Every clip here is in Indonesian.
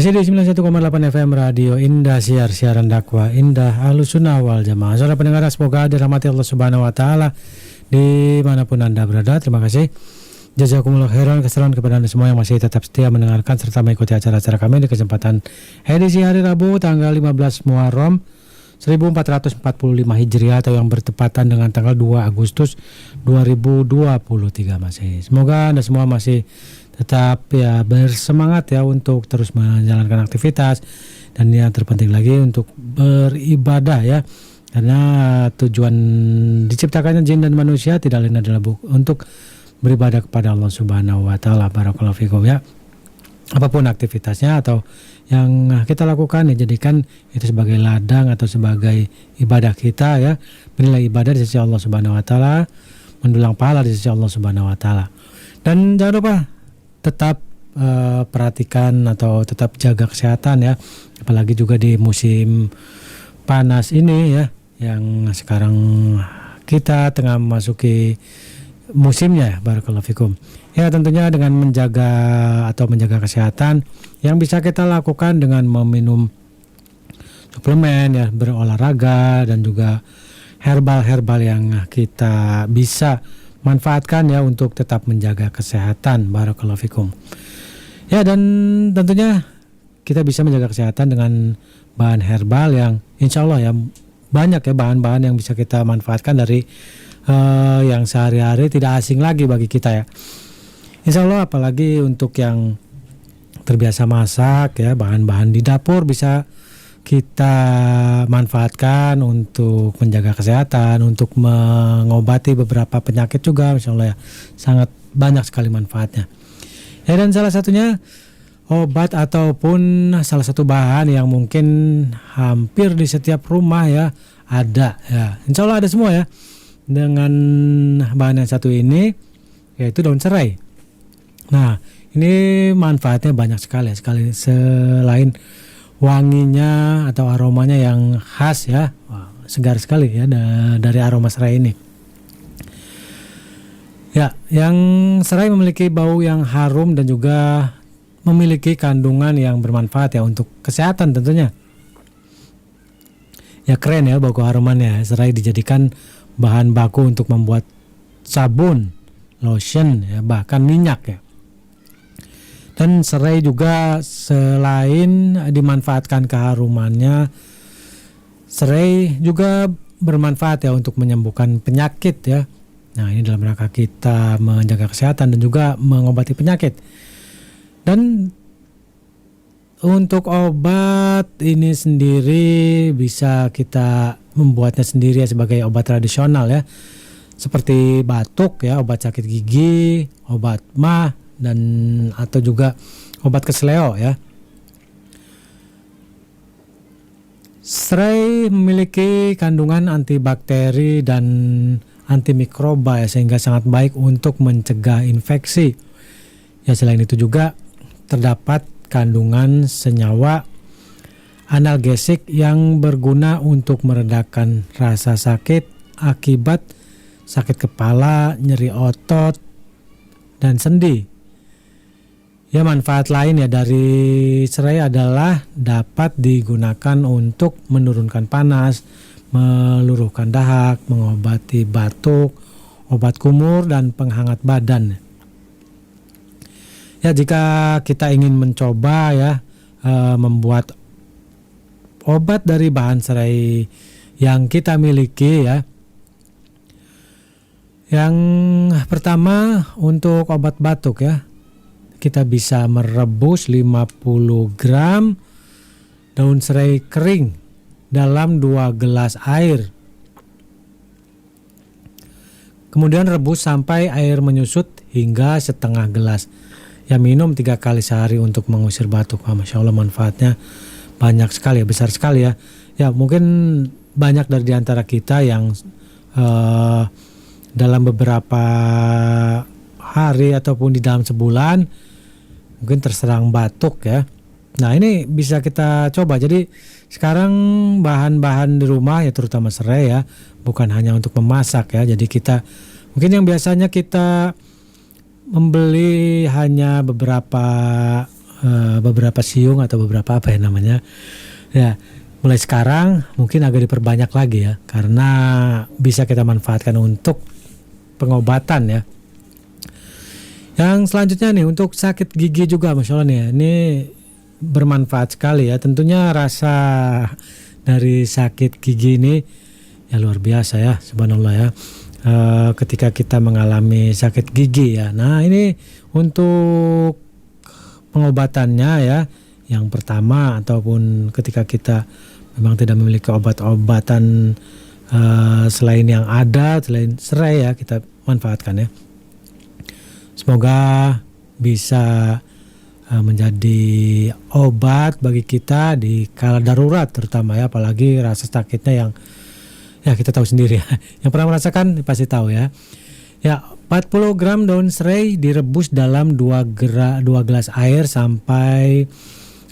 Masih di 91,8 FM Radio Indah, siaran dakwah Indah Ahlussunnah wal Jamaah. Saudara pendengar, semoga dirahmati Allah Subhanahu wa taala dimanapun Anda berada. Terima kasih. Jazakumullah khairan, kesalahan kepada Anda semua yang masih tetap setia mendengarkan serta mengikuti acara-acara kami di kesempatan edisi hari Rabu tanggal 15 Muharram 1445 Hijriah atau yang bertepatan dengan tanggal 2 Agustus 2023 Masehi. Semoga Anda semua masih tetap bersemangat untuk terus menjalankan aktivitas, dan yang terpenting lagi untuk beribadah karena tujuan diciptakannya jin dan manusia tidak lain adalah untuk beribadah kepada Allah Subhanahu wa taala. Barakallahu fikum apapun aktivitasnya atau yang kita lakukan jadikan itu sebagai ladang atau sebagai ibadah kita bernilai ibadah di sisi Allah Subhanahu wa taala, mendulang pahala di sisi Allah Subhanahu wa taala. Dan jangan lupa tetap perhatikan atau tetap jaga kesehatan apalagi juga di musim panas ini yang sekarang kita tengah memasuki musimnya. Barakallahu fikum. Tentunya dengan menjaga kesehatan yang bisa kita lakukan dengan meminum suplemen berolahraga dan juga herbal yang kita bisa manfaatkan untuk tetap menjaga kesehatan. Barakallahu fikum. Dan tentunya kita bisa menjaga kesehatan dengan bahan herbal yang insya Allah banyak bahan-bahan yang bisa kita manfaatkan dari yang sehari-hari tidak asing lagi bagi kita insya Allah. Apalagi untuk yang terbiasa masak bahan-bahan di dapur bisa kita manfaatkan untuk menjaga kesehatan, untuk mengobati beberapa penyakit juga, insya Allah sangat banyak sekali manfaatnya. Dan salah satunya obat ataupun salah satu bahan yang mungkin hampir di setiap rumah ada insya Allah ada semua dengan bahan yang satu ini, yaitu daun serai. Nah, ini manfaatnya banyak sekali selain wanginya atau aromanya yang khas segar sekali dari aroma serai ini. Yang serai memiliki bau yang harum dan juga memiliki kandungan yang bermanfaat untuk kesehatan tentunya. Keren bau keharumannya. Serai dijadikan bahan baku untuk membuat sabun, lotion, bahkan minyak Dan serai juga selain dimanfaatkan keharumannya, serai juga bermanfaat untuk menyembuhkan penyakit Nah, ini dalam rangka kita menjaga kesehatan dan juga mengobati penyakit. Dan untuk obat ini sendiri bisa kita membuatnya sendiri sebagai obat tradisional seperti batuk obat sakit gigi, obat MAH, dan atau juga obat keseleo Serai memiliki kandungan antibakteri dan antimikroba sehingga sangat baik untuk mencegah infeksi. Selain itu juga terdapat kandungan senyawa analgesik yang berguna untuk meredakan rasa sakit akibat sakit kepala, nyeri otot, dan sendi. Manfaat lain dari serai adalah dapat digunakan untuk menurunkan panas, meluruhkan dahak, mengobati batuk, obat kumur, dan penghangat badan. Jika kita ingin mencoba membuat obat dari bahan serai yang kita miliki yang pertama untuk obat batuk kita bisa merebus 50 gram daun serai kering dalam 2 gelas air. Kemudian rebus sampai air menyusut hingga setengah gelas. Minum 3 kali sehari untuk mengusir batuk. Masya Allah, manfaatnya banyak sekali besar sekali mungkin banyak dari antara kita yang dalam beberapa hari ataupun di dalam sebulan mungkin terserang batuk Nah, ini bisa kita coba. Jadi sekarang bahan-bahan di rumah terutama serai bukan hanya untuk memasak Jadi kita mungkin yang biasanya kita membeli hanya beberapa beberapa siung atau beberapa apa ya namanya. Ya, mulai sekarang mungkin agak diperbanyak lagi ya, karena bisa kita manfaatkan untuk pengobatan ya. Yang selanjutnya nih untuk sakit gigi juga, Masya Allah nih ya, ini bermanfaat sekali ya. Tentunya rasa dari sakit gigi ini ya luar biasa ya, subhanallah ya. Ketika kita mengalami sakit gigi ya, nah ini untuk pengobatannya ya, yang pertama ataupun ketika kita memang tidak memiliki obat-obatan selain yang ada, selain serai ya, kita manfaatkan ya. Semoga bisa menjadi obat bagi kita di kala darurat terutama ya, apalagi rasa sakitnya yang ya kita tahu sendiri ya. Yang pernah merasakan pasti tahu ya. Ya, 40 gram daun serai direbus dalam 2 gelas air sampai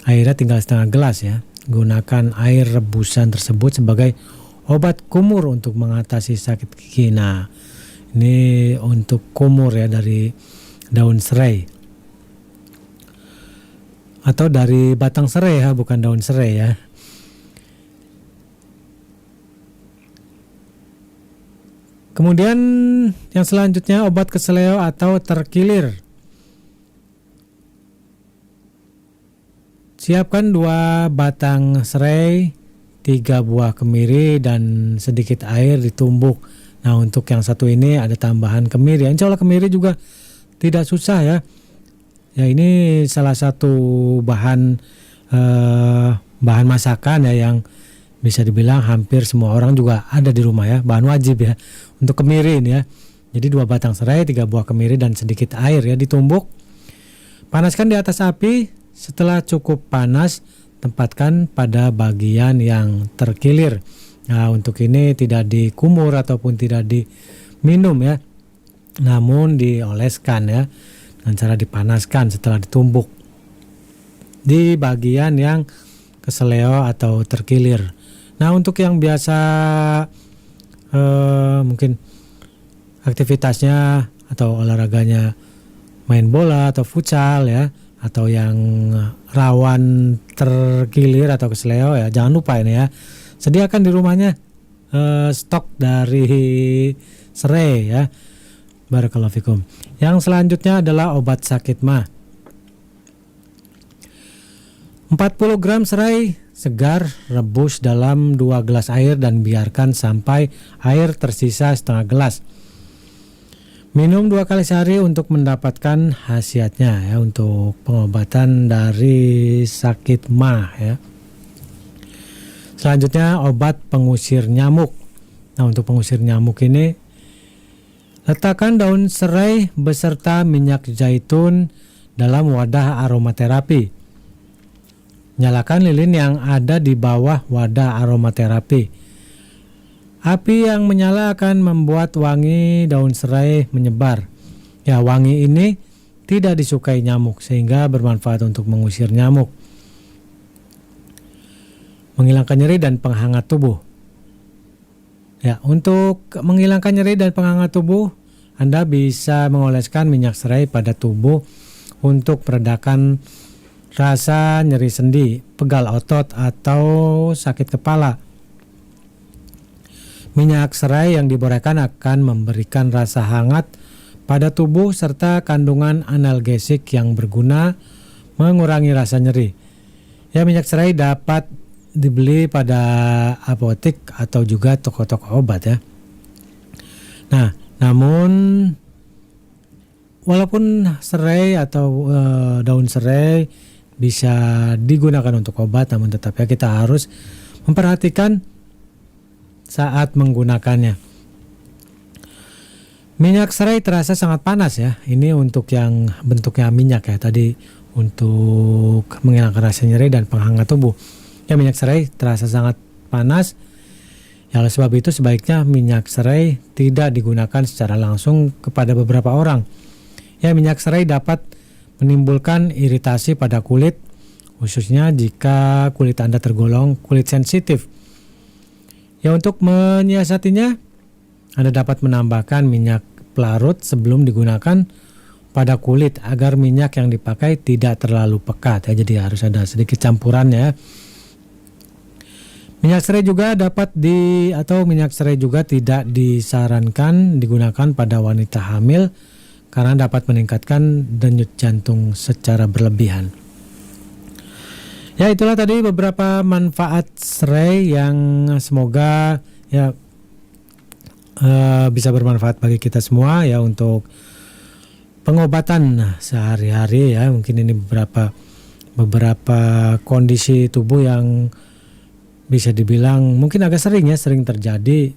airnya tinggal setengah gelas ya. Gunakan air rebusan tersebut sebagai obat kumur untuk mengatasi sakit gigi. Nah, ini untuk kumur ya dari daun serai atau dari batang serai ya, bukan daun serai ya. Kemudian yang selanjutnya obat keseleo atau terkilir. Siapkan 2 batang serai, 3 buah kemiri dan sedikit air ditumbuk. Nah, untuk yang satu ini ada tambahan kemiri. Insya Allah kemiri juga tidak susah ya. Ya, ini salah satu bahan masakan ya yang bisa dibilang hampir semua orang juga ada di rumah ya. Bahan wajib ya untuk kemiri ini ya. Jadi 2 batang serai, 3 buah kemiri dan sedikit air ya ditumbuk. Panaskan di atas api. Setelah cukup panas, tempatkan pada bagian yang terkilir. Nah, untuk ini tidak dikumur ataupun tidak diminum ya, namun dioleskan ya dengan cara dipanaskan setelah ditumbuk di bagian yang keseleo atau terkilir. Nah, untuk yang biasa mungkin aktivitasnya atau olahraganya main bola atau futsal ya, atau yang rawan terkilir atau keseleo ya, jangan lupa ini ya, sediakan di rumahnya stok dari serai ya. Barakallahu fikum. Yang selanjutnya adalah obat sakit mah. 40 gram serai segar rebus dalam 2 gelas air dan biarkan sampai air tersisa setengah gelas. Minum 2 kali sehari untuk mendapatkan khasiatnya ya, untuk pengobatan dari sakit mah ya. Selanjutnya obat pengusir nyamuk. Nah, untuk pengusir nyamuk ini letakkan daun serai beserta minyak zaitun dalam wadah aromaterapi. Nyalakan lilin yang ada di bawah wadah aromaterapi. Api yang menyala akan membuat wangi daun serai menyebar. Ya, wangi ini tidak disukai nyamuk sehingga bermanfaat untuk mengusir nyamuk. Menghilangkan nyeri dan penghangat tubuh. Ya, untuk menghilangkan nyeri dan penghangat tubuh, Anda bisa mengoleskan minyak serai pada tubuh untuk meredakan rasa nyeri sendi, pegal otot atau sakit kepala. Minyak serai yang diborehkan akan memberikan rasa hangat pada tubuh serta kandungan analgesik yang berguna mengurangi rasa nyeri. Ya, minyak serai dapat dibeli pada apotek atau juga toko-toko obat ya. Nah, namun walaupun serai atau daun serai bisa digunakan untuk obat, namun tetap ya kita harus memperhatikan saat menggunakannya. Minyak serai terasa sangat panas ya. Ini untuk yang bentuknya minyak ya. Tadi untuk menghilangkan rasa nyeri dan penghangat tubuh. Ya, minyak serai terasa sangat panas. Ya, oleh sebab itu sebaiknya minyak serai tidak digunakan secara langsung kepada beberapa orang. Ya, minyak serai dapat menimbulkan iritasi pada kulit, khususnya jika kulit Anda tergolong kulit sensitif. Ya, untuk menyiasatinya, Anda dapat menambahkan minyak pelarut sebelum digunakan pada kulit agar minyak yang dipakai tidak terlalu pekat ya. Jadi harus ada sedikit campuran ya. Minyak serai juga minyak serai juga tidak disarankan digunakan pada wanita hamil karena dapat meningkatkan denyut jantung secara berlebihan. Ya, itulah tadi beberapa manfaat serai yang semoga ya bisa bermanfaat bagi kita semua ya untuk pengobatan sehari-hari ya. Mungkin ini beberapa kondisi tubuh yang bisa dibilang mungkin agak sering terjadi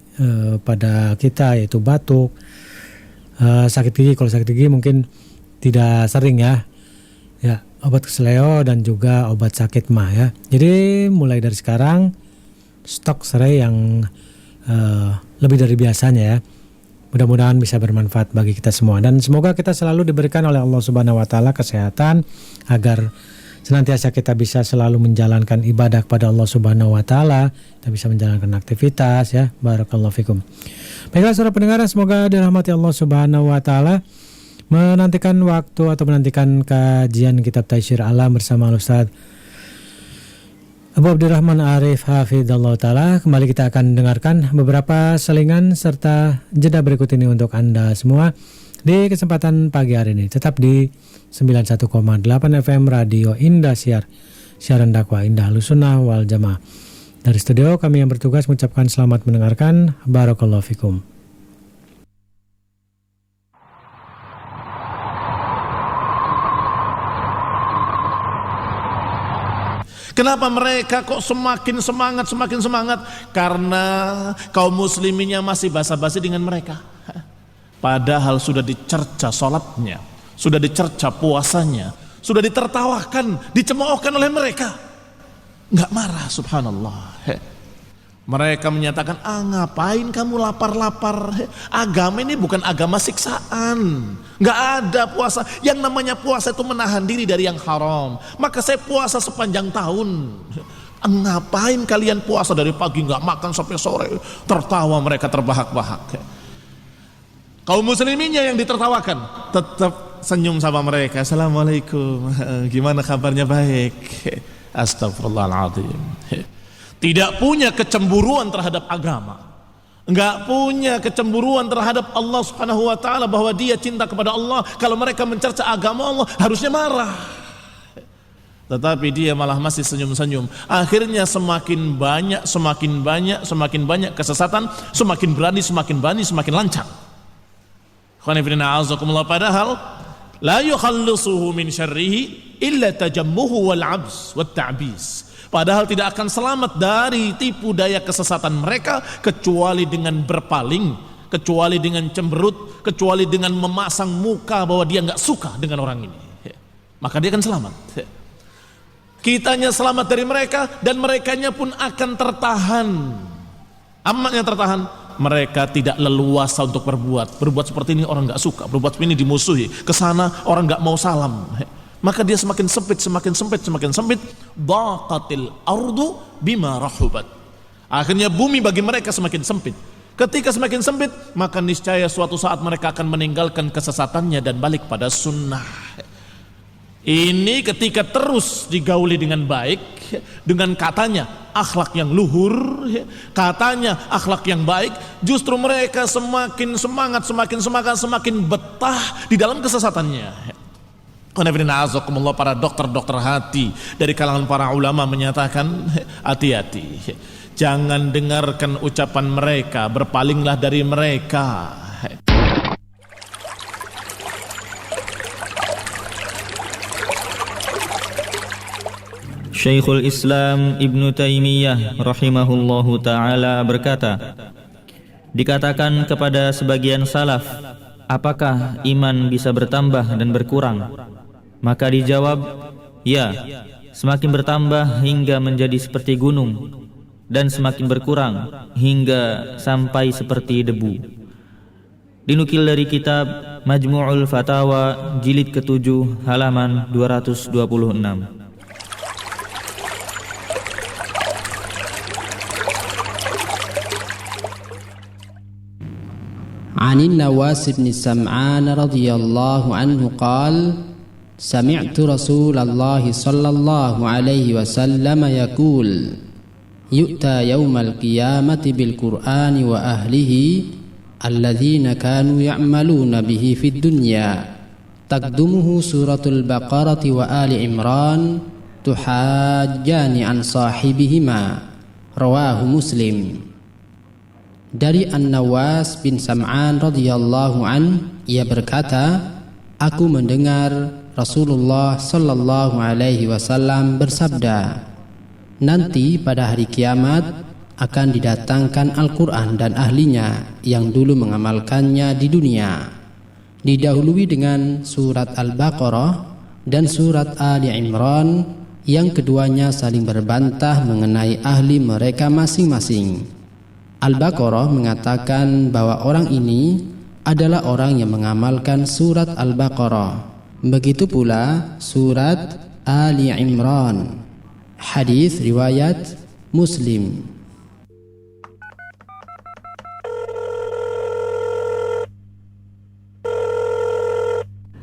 pada kita, yaitu batuk, sakit gigi. Kalau sakit gigi mungkin tidak sering ya, obat keseleo dan juga obat sakit mah ya. Jadi mulai dari sekarang stok serai yang lebih dari biasanya ya. Mudah-mudahan bisa bermanfaat bagi kita semua dan semoga kita selalu diberikan oleh Allah Subhanahu wa taala kesehatan agar senantiasa kita bisa selalu menjalankan ibadah kepada Allah Subhanahu wa taala, kita bisa menjalankan aktivitas ya. Barakallahu fikum. Baiklah saudara pendengar, semoga dirahmati Allah Subhanahu wa taala. Menantikan kajian kitab Taisir Alam bersama Ustaz Abu Abdurrahman Arif Hafidhallahu taala. Kembali kita akan dengarkan beberapa selingan serta jeda berikut ini untuk Anda semua di kesempatan pagi hari ini. Tetap di 91,8 FM Radio Indah siaran dakwah Indah Ahlussunnah wal Jamaah. Dari studio kami yang bertugas mengucapkan selamat mendengarkan. Barakallahu fikum. Kenapa mereka kok semakin semangat? Karena kaum musliminnya masih basa-basi dengan mereka. Padahal sudah dicerca sholatnya, sudah dicerca puasanya, sudah ditertawakan, dicemoohkan oleh mereka. Nggak marah, subhanallah. Mereka menyatakan, ngapain kamu lapar-lapar? Agama ini bukan agama siksaan. Nggak ada puasa. Yang namanya puasa itu menahan diri dari yang haram. Maka saya puasa sepanjang tahun. Ngapain kalian puasa dari pagi nggak makan sampai sore? Tertawa mereka terbahak-bahak. Kaum musliminnya yang ditertawakan tetap senyum sama mereka. Assalamualaikum, gimana kabarnya? Baik. Astagfirullahaladzim. Tidak punya kecemburuan terhadap agama, enggak punya kecemburuan terhadap Allah Subhanahu wa taala, bahwa dia cinta kepada Allah. Kalau mereka mencerca agama Allah harusnya marah, tetapi dia malah masih senyum-senyum. Akhirnya semakin banyak kesesatan, semakin berani, semakin lancar. Padahal la yukhallisuhu min syarrihi illa tajammuhu wal abs wat ta'bis. Padahal tidak akan selamat dari tipu daya kesesatan mereka kecuali dengan berpaling, kecuali dengan cemberut, kecuali dengan memasang muka bahwa dia nggak suka dengan orang ini. Maka dia akan selamat. Kitanya selamat dari mereka dan merekanya pun akan tertahan. Amatnya tertahan. Mereka tidak leluasa untuk berbuat seperti ini orang nggak suka, berbuat seperti ini dimusuhi, kesana orang nggak mau salam. Maka dia semakin sempit. Daqatil ardu bima rahubat. Akhirnya bumi bagi mereka semakin sempit. Ketika semakin sempit, maka niscaya suatu saat mereka akan meninggalkan kesesatannya dan balik pada sunnah. Ini ketika terus digauli dengan baik, dengan katanya akhlak yang luhur, katanya akhlak yang baik, justru mereka semakin semangat, semakin betah di dalam kesesatannya. Para dokter-dokter hati dari kalangan para ulama menyatakan, hati-hati, jangan dengarkan ucapan mereka, berpalinglah dari mereka. Syekhul Islam Ibnu Taimiyah rahimahullahu ta'ala berkata, dikatakan kepada sebagian salaf, apakah iman bisa bertambah dan berkurang? Maka dijawab, ya, semakin bertambah hingga menjadi seperti gunung, dan semakin berkurang hingga sampai seperti debu. Dinukil dari kitab Majmu'ul Fatawa jilid ke-7 halaman 226. عن النواس بن سمعان رضي الله عنه قال سمعت رسول الله صلى الله عليه وسلم يقول يؤتى يوم القيامة بالقرآن وأهله الذين كانوا يعملون به في الدنيا تقدمه سورة البقرة وآل عمران تحاجان عن صاحبهما رواه مسلم. Dari An-Nawas bin Sam'an radhiyallahu an, ia berkata, aku mendengar Rasulullah sallallahu alaihi wasallam bersabda, nanti pada hari kiamat akan didatangkan Al-Quran dan ahlinya yang dulu mengamalkannya di dunia, didahului dengan surat Al-Baqarah dan surat Ali Imran, yang keduanya saling berbantah mengenai ahli mereka masing-masing. Al-Baqarah mengatakan bahwa orang ini adalah orang yang mengamalkan surat Al-Baqarah. Begitu pula surat Ali Imran. Hadis riwayat Muslim.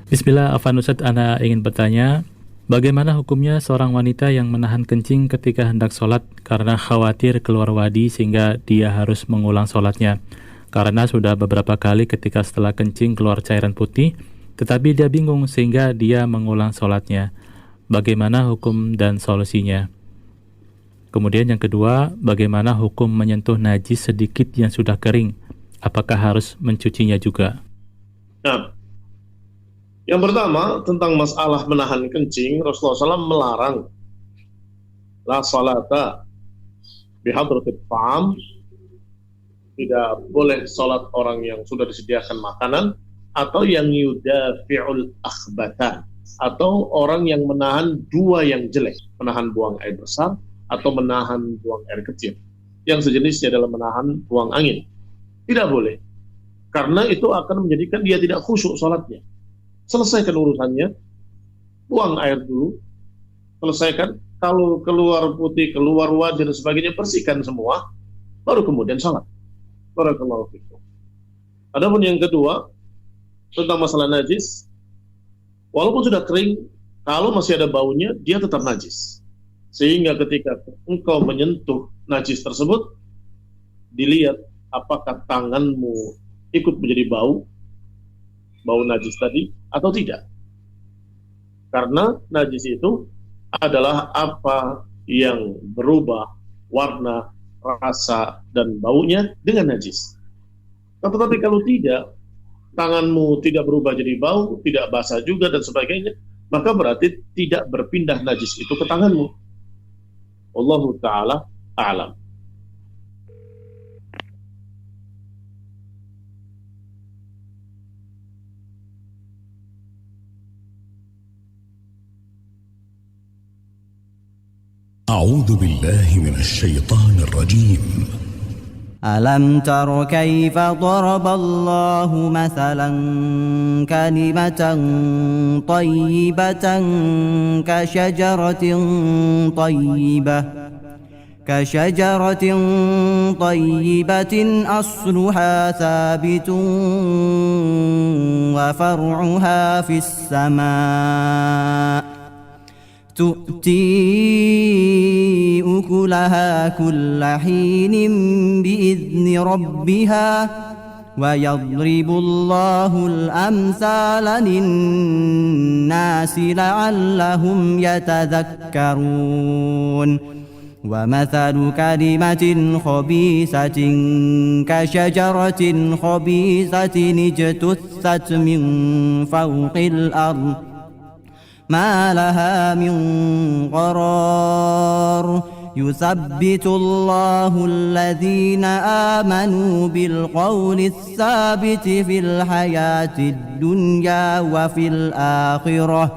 Bismillah, Afan Ustadz, Ana ingin bertanya, bagaimana hukumnya seorang wanita yang menahan kencing ketika hendak sholat karena khawatir keluar wadi sehingga dia harus mengulang sholatnya? Karena sudah beberapa kali ketika setelah kencing keluar cairan putih, tetapi dia bingung sehingga dia mengulang sholatnya. Bagaimana hukum dan solusinya? Kemudian yang kedua, bagaimana hukum menyentuh najis sedikit yang sudah kering? Apakah harus mencucinya juga? Nah, yang pertama tentang masalah menahan kencing, Rasulullah SAW melarang la salata bihadratit ta'am, tidak boleh sholat orang yang sudah disediakan makanan, atau yang yudafi'ul akhbata, atau orang yang menahan dua yang jelek, menahan buang air besar atau menahan buang air kecil. Yang sejenisnya adalah menahan buang angin. Tidak boleh, karena itu akan menjadikan dia tidak khusyuk sholatnya. Selesaikan urusannya, buang air dulu, selesaikan. Kalau keluar putih, keluar wajah dan sebagainya, bersihkan semua, baru kemudian sholat. Barakallahu fikum. Adapun yang kedua tentang masalah najis, walaupun sudah kering, kalau masih ada baunya, dia tetap najis. Sehingga ketika engkau menyentuh najis tersebut, dilihat apakah tanganmu ikut menjadi bau najis tadi atau tidak. Karena najis itu adalah apa yang berubah warna, rasa, dan baunya dengan najis. Tetapi kalau tidak, tanganmu tidak berubah jadi bau, tidak basah juga dan sebagainya, maka berarti tidak berpindah najis itu ke tanganmu. Wallahu ta'ala a'lam. أعوذ بالله من الشيطان الرجيم. ألم تر كيف ضرب الله مثلا كلمة طيبة كشجرة طيبة أصلها ثابت وفرعها في السماء تؤتي أكلها كل حين بإذن ربها ويضرب الله الأمثال للناس لعلهم يتذكرون ومثل كلمة خبيثة كشجرة خبيثة اجتثت من فوق الأرض ما لها من قرار يثبت الله الذين آمنوا بالقول الثابت في الحياة الدنيا وفي الآخرة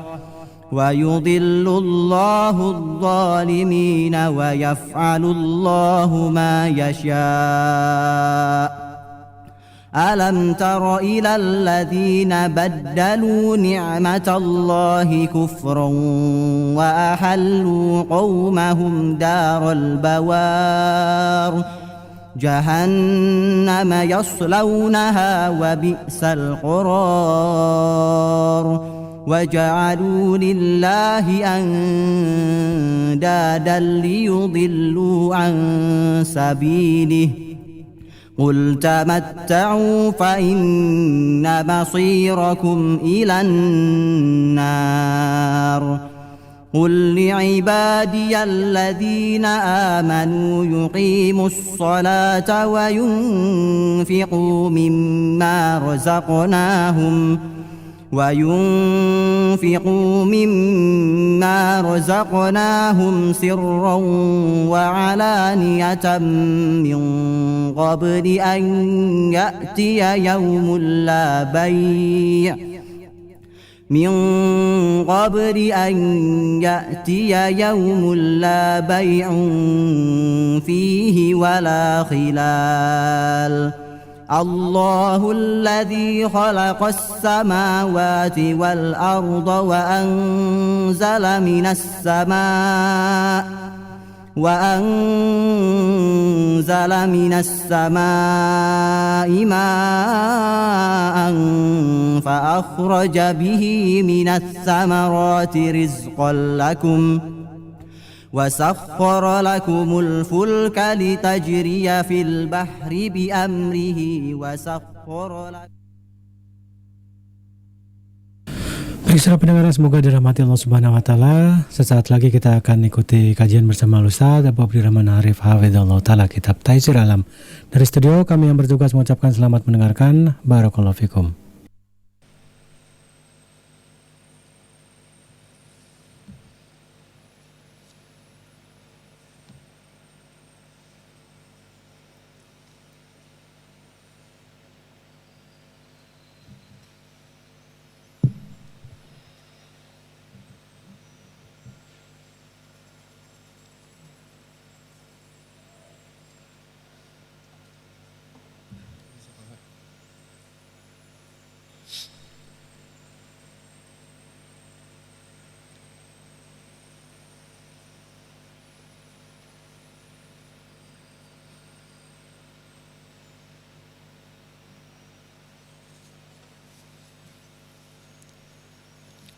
ويضل الله الظالمين ويفعل الله ما يشاء ألم تر إلى الذين بدلوا نعمة الله كفرا وأحلوا قومهم دار البوار جهنم يصلونها وبئس القرار وجعلوا لله أندادا ليضلوا عن سبيله قل تمتعوا فإن مصيركم إلى النار قل لعبادي الذين آمنوا يقيموا الصلاة وينفقوا مما رزقناهم سرا وعلانية من قبل أن يأتي يوم لا بيع فيه ولا خلال الله الذي خلق السماوات والأرض وأنزل من السماء ماء فأخرج به من الثمرات رزقا لكم وسخر لكم الفلك لتجري في البحر بأمره وسخر لكم. Baik, pendengar, semoga dirahmati Allah Subhanahu wa taala. Sesaat lagi kita akan ikuti kajian bersama Ustaz Abu Abdurrahman Arif Hafizahullah taala kitab Taisir Alam. Dari studio kami yang bertugas mengucapkan selamat mendengarkan. Barakallahu fikum.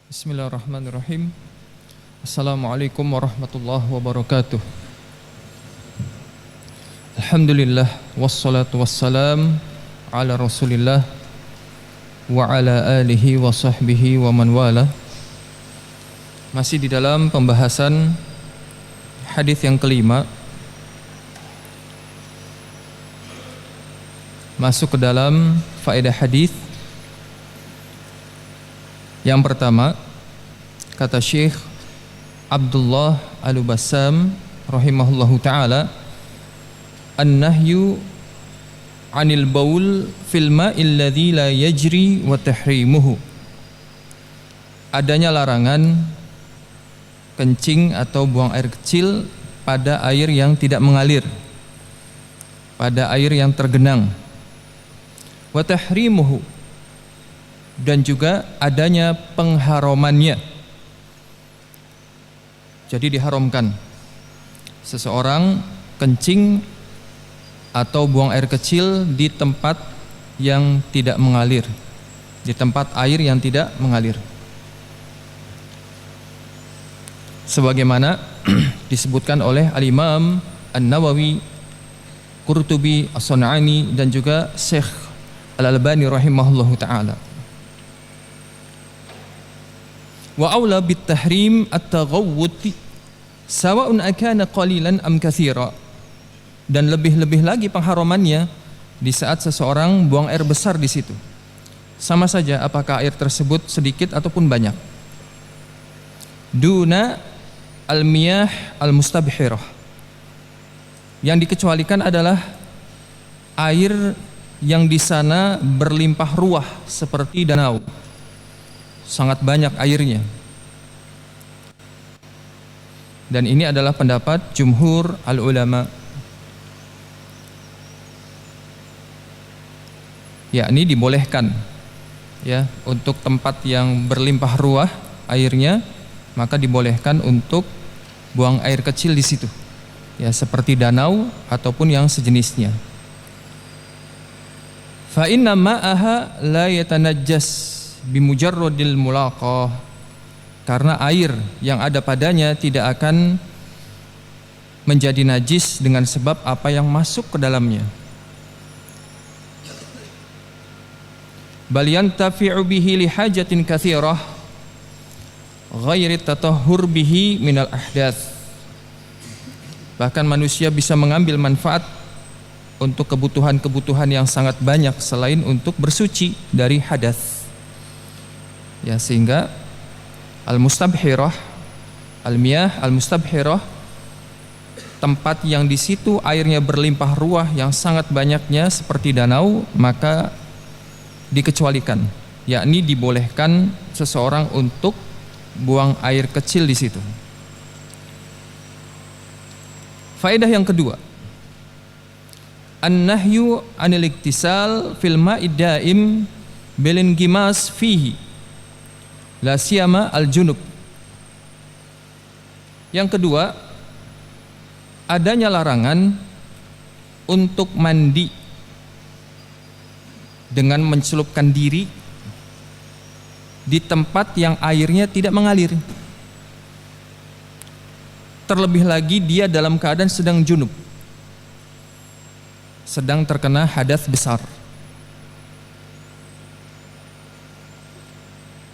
Bismillahirrahmanirrahim. Assalamualaikum warahmatullahi wabarakatuh. Alhamdulillah wassalatu wassalam ala Rasulillah wa ala alihi wa sahbihi wa man wala. Masih di dalam pembahasan hadis yang kelima, masuk ke dalam faedah hadis. Yang pertama, kata Syekh Abdullah Al-Bassam rahimahullahu ta'ala, an-nahyu anil baul fil ma'il ladzi la yajri wa tahrimuhu. Adanya larangan kencing atau buang air kecil pada air yang tidak mengalir, pada air yang tergenang. Wa tahrimuhu, dan juga adanya pengharamannya. Jadi diharamkan seseorang kencing atau buang air kecil di tempat yang tidak mengalir, di tempat air yang tidak mengalir, sebagaimana disebutkan oleh Al-Imam An-Nawawi, Qurtubi, As-San'ani, dan juga Syekh Al-Albani rahimahullahu ta'ala. Wa aula bit tahrim at-taghawwud sawa'un akana qalilan am katsira. Dan lebih-lebih lagi pengharamannya di saat seseorang buang air besar di situ. Sama saja apakah air tersebut sedikit ataupun banyak. Duna al-miyah al-mustabhirah. Yang dikecualikan adalah air yang di sana berlimpah ruah seperti danau. Sangat banyak airnya. Dan ini adalah pendapat jumhur al-ulama, yakni dibolehkan ya untuk tempat yang berlimpah ruah airnya, maka dibolehkan untuk buang air kecil di situ ya, seperti danau ataupun yang sejenisnya. fa inna ma'aha la yatanajjas bimujarradil mulaqah, karena air yang ada padanya tidak akan menjadi najis dengan sebab apa yang masuk ke dalamnya. Bal yantafi'u bihi li hajatin katsirah ghairi tatahhur bihi minal ahdath. Bahkan manusia bisa mengambil manfaat untuk kebutuhan-kebutuhan yang sangat banyak selain untuk bersuci dari hadas. Ya, sehingga al-mustabhirah, al-miyah al-mustabhirah, tempat yang di situ airnya berlimpah ruah yang sangat banyaknya seperti danau, maka dikecualikan, yakni dibolehkan seseorang untuk buang air kecil di situ. Faedah yang kedua, an-nahyu 'anil iktisal fil ma'id daim bil ingimas fihi la siyama al-junub. Yang kedua, adanya larangan untuk mandi dengan mencelupkan diri di tempat yang airnya tidak mengalir. Terlebih lagi dia dalam keadaan sedang junub, sedang terkena hadas besar.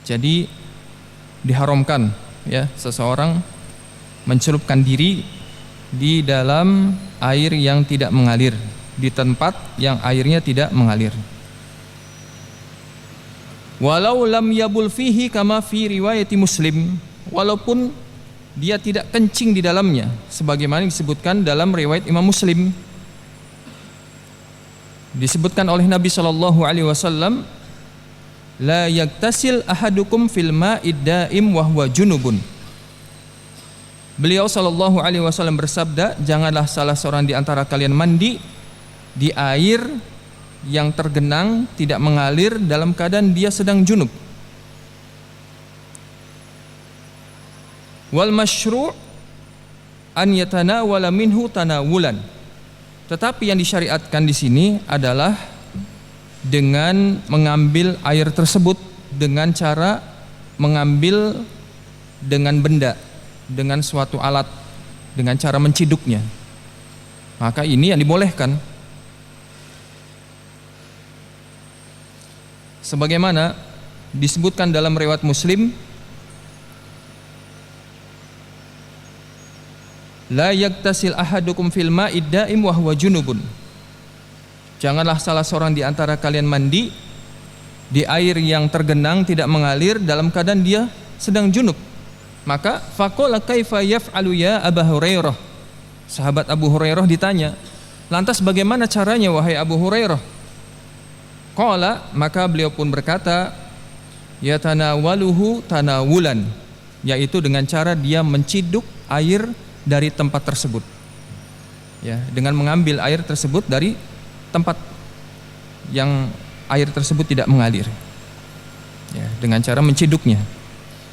Jadi diharamkan ya seseorang mencelupkan diri di dalam air yang tidak mengalir, di tempat yang airnya tidak mengalir. Walau lam yabul fihi kama fi riwayati Muslim, walaupun dia tidak kencing di dalamnya sebagaimana disebutkan dalam riwayat Imam Muslim. Disebutkan oleh Nabi sallallahu alaihi wasallam, la yaktasil ahadukum fil ma'id daim wa huwa junubun. Beliau sallallahu alaihi wasallam bersabda, janganlah salah seorang di antara kalian mandi di air yang tergenang tidak mengalir dalam keadaan dia sedang junub. Wal masyru' an yatanawala minhu tanawulan. Tetapi yang disyariatkan di sini adalah dengan mengambil air tersebut dengan cara mengambil dengan benda, dengan suatu alat, dengan cara menciduknya. Maka ini yang dibolehkan. Sebagaimana disebutkan dalam riwayat Muslim, la yaktasil ahadukum fil ma'id daim wa huwa junubun. Janganlah salah seorang di antara kalian mandi di air yang tergenang tidak mengalir dalam keadaan dia sedang junub. Maka faqala kaifa yaf'alu ya Abu Hurairah. Sahabat Abu Hurairah ditanya, lantas bagaimana caranya wahai Abu Hurairah? Qala, maka beliau pun berkata, yatanawaluhu tanawulan, yaitu dengan cara dia menciduk air dari tempat tersebut. Ya, dengan mengambil air tersebut dari tempat yang air tersebut tidak mengalir. Ya, dengan cara menciduknya,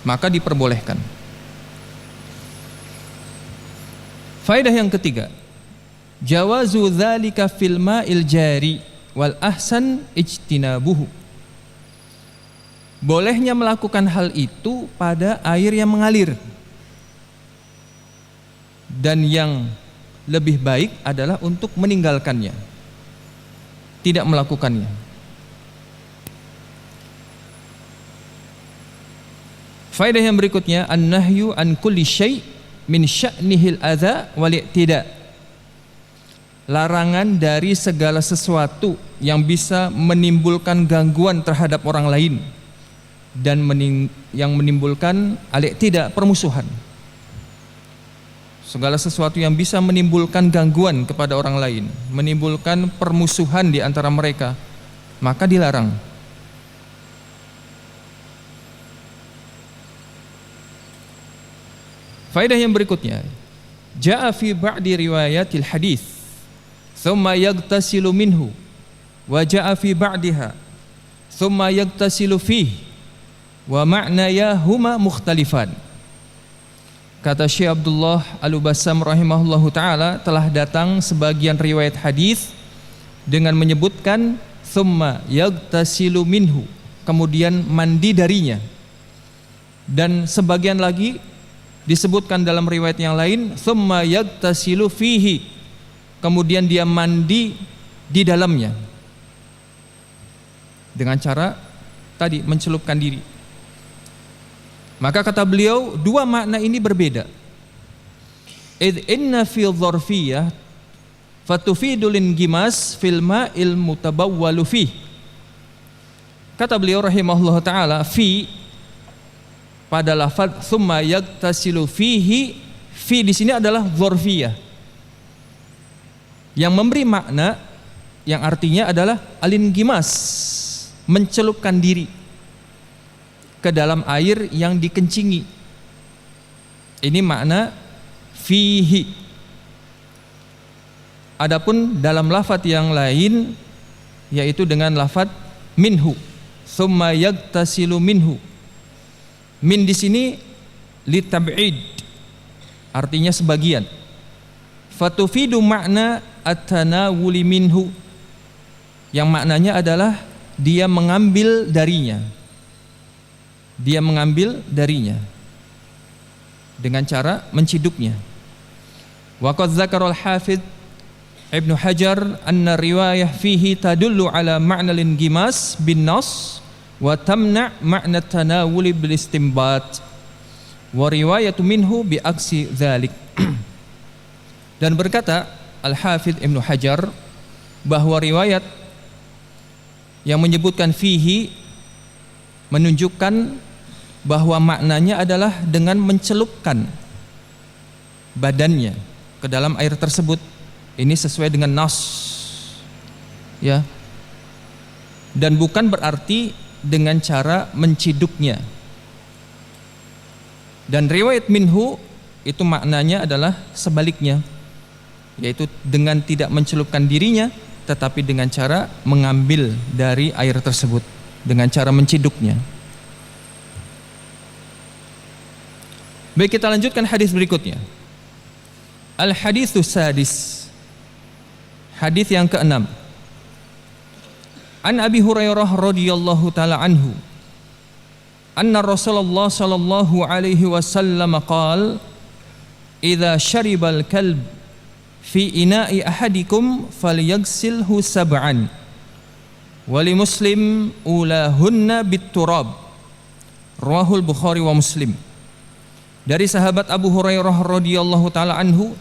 maka diperbolehkan. Faedah yang ketiga, jawazu dzalika fil ma'il jari wal ahsan ijtinabuhu. Bolehnya melakukan hal itu pada air yang mengalir, dan yang lebih baik adalah untuk meninggalkannya, tidak melakukannya. Faedah yang berikutnya, an-nahyu an kulli syai' min sya'nihil adza wal i'tida. Larangan dari segala sesuatu yang bisa menimbulkan gangguan terhadap orang lain dan yang menimbulkan al-i'tida, permusuhan. Segala sesuatu yang bisa menimbulkan gangguan kepada orang lain, menimbulkan permusuhan di antara mereka, maka dilarang. Faedah yang berikutnya, ja'a fi ba'di riwayatil hadis, thumma yagtasilu minhu, wa ja'a fi ba'diha, thumma yagtasilu fihi, wa ma'nayahuma mukhtalifan. Kata Syekh Abdullah Al-Ubassam rahimahullahu ta'ala, telah datang sebagian riwayat hadis dengan menyebutkan thumma yagtasilu minhu, kemudian mandi darinya. Dan sebagian lagi disebutkan dalam riwayat yang lain, thumma yagtasilu fihi, kemudian dia mandi di dalamnya dengan cara tadi mencelupkan diri. Maka kata beliau, dua makna ini berbeda. Idh inna fi dzarfiyah fatufidul ingimas fil ma'il mutabawwalu fi. Kata beliau rahimahullah taala, fi pada lafaz thumma yagtasilu fihi, fi di sini adalah dzarfiyah yang memberi makna yang artinya adalah al-ingimas, mencelupkan diri ke dalam air yang dikencingi. Ini makna fihi. Adapun dalam lafaz yang lain yaitu dengan lafaz minhu, summa yagtasilu minhu. Min di sini litab'id, artinya sebagian. Fatufidu makna at-tanawuli minhu, yang maknanya adalah dia mengambil darinya. Dia mengambil darinya dengan cara menciduknya. Wa qad dzakara al-Hafidz Ibnu Hajar anna riwayah fihi tadullu ala ma'na al-ingimas bin nas wa tamna' ma'na at-tanawul bil istinbat wa riwayatu minhu bi aksi dzalik. Dan berkata Al-Hafidz Ibnu Hajar bahwa riwayat yang menyebutkan fihi menunjukkan bahwa maknanya adalah dengan mencelupkan badannya ke dalam air tersebut. Ini sesuai dengan nas, ya, dan bukan berarti dengan cara menciduknya. Dan riwayat minhu itu maknanya adalah sebaliknya, yaitu dengan tidak mencelupkan dirinya, tetapi dengan cara mengambil dari air tersebut dengan cara menciduknya. Baik, kita lanjutkan hadis berikutnya. Al-haditsus sadis, hadis yang ke-6. An Abi Hurairah radhiyallahu taala anhu anna Rasulullah sallallahu alaihi wasallam qala idza syaribal kalb fi ina'i ahadikum falyaghsilhu sab'an wa li Muslim ulahunna bit-turab. Rawahul Bukhari wa Muslim. Dari sahabat Abu Hurairah radhiyallahu taala anhu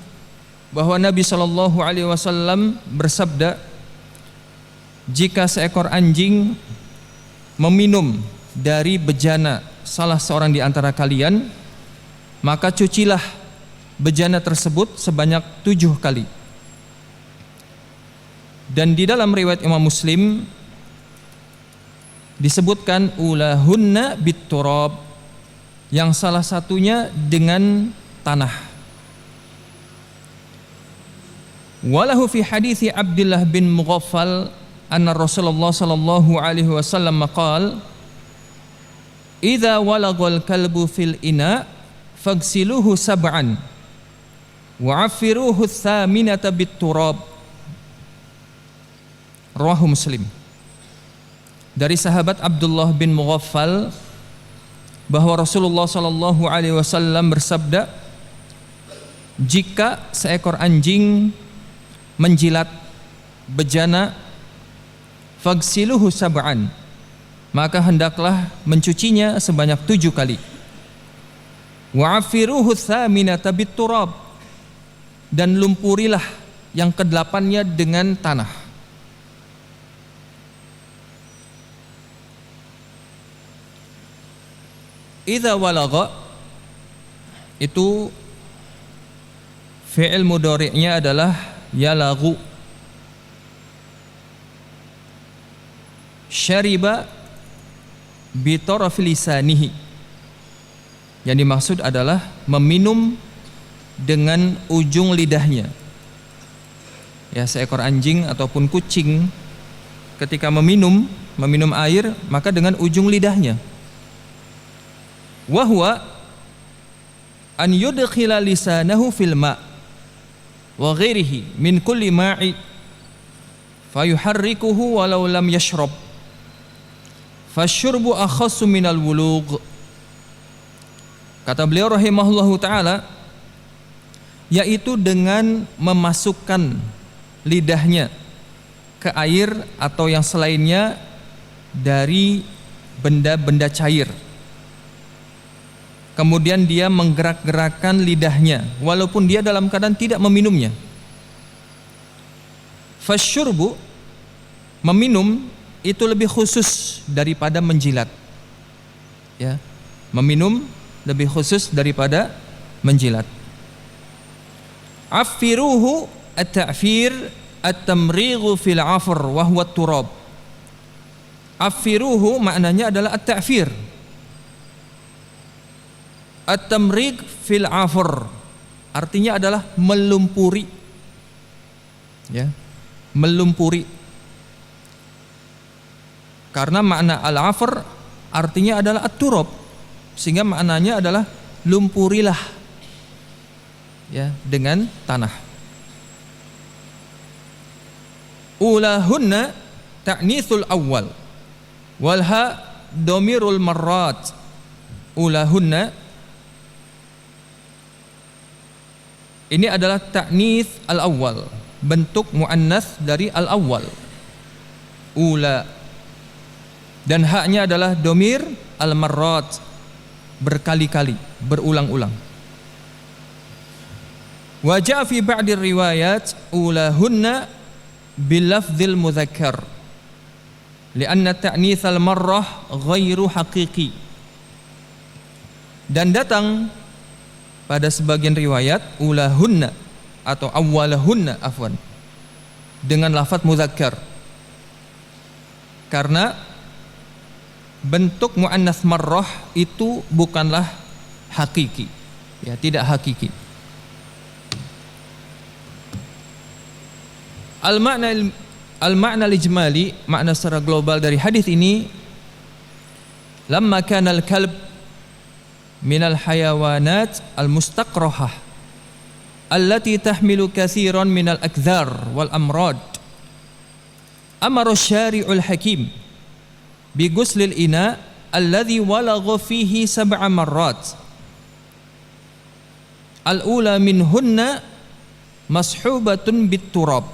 bahwa Nabi sallallahu alaihi wasallam bersabda, jika seekor anjing meminum dari bejana salah seorang di antara kalian, maka cucilah bejana tersebut sebanyak 7 kali. Dan di dalam riwayat Imam Muslim disebutkan ulahunna bit-turab, yang salah satunya dengan tanah. Walahu fi hadithi Abdullah bin Mughaffal anna Rasulullah sallallahu alaihi wasallam qala idza walagal kalbu fil ina faghsiluhu sab'an wa 'affiruhu thaminata bit-turab. Rawahu Muslim. Dari sahabat Abdullah bin Mughaffal bahwa Rasulullah sallallahu alaihi wasallam bersabda, jika seekor anjing menjilat bejana faghsiluhu sab'an, maka hendaklah mencucinya sebanyak 7 kali. Wa 'affiruhu thaminata bit-turab, dan lumpurilah yang ke-8-nya dengan tanah. Idza walagha itu fi'il mudhari'nya adalah yalaghu. Syariba bi taraf lisanihi, yang dimaksud adalah meminum dengan ujung lidahnya. Ya, seekor anjing ataupun kucing ketika meminum air maka dengan ujung lidahnya. Wa huwa an yudkhila lisanahu fil ma' wa ghairihi min kulli ma'i fayuharrikuhu walau lam yashrab fasyurbu akhassu minal wulugh. Kata beliau rahimahullahu ta'ala, yaitu dengan memasukkan lidahnya ke air atau yang selainnya dari benda-benda cair. Kemudian dia menggerak-gerakkan lidahnya walaupun dia dalam keadaan tidak meminumnya. Fasyurbu, meminum itu lebih khusus daripada menjilat. Ya, meminum lebih khusus daripada menjilat. Affiruhu at-ta'fir at-tamrighu fil 'afr wa huwa turab. Affiruhu maknanya adalah at-ta'fir. At-tamrig fil 'afr artinya adalah melumpuri. Ya, melumpuri. Karena makna al-'afr artinya adalah at-turab, sehingga maknanya adalah lumpurilah ya dengan tanah. Ulahunna ta'nitsul awwal wal ha dhamirul marrat. Ulahunna ini adalah ta'nits al-awwal, bentuk muannats dari al-awwal. Ula. Dan haknya adalah domir al-marrat, berkali-kali, berulang-ulang. Wa ja'a fi ba'di riwayat ulahunna bil lafdzil mudzakkar li'anna ta'nits al-marrah ghairu haqiqi. Dan datang pada sebagian riwayat ulahunna atau awwalahunna afwan dengan lafaz mudzakkar, karena bentuk muannats marrah itu bukanlah hakiki, ya, tidak hakiki. Al-ma'na al-ijmali, makna secara global dari hadis ini, lamma kana al-kalb minal hayawanat al-mustaqrahah allati tahmilu katsiran minal akdzar wal amrad, amara syari'ul hakim bi ghuslil ina alladhi walagha fihi sab'a marrat. Al-ula minhunna mashubatun bit turab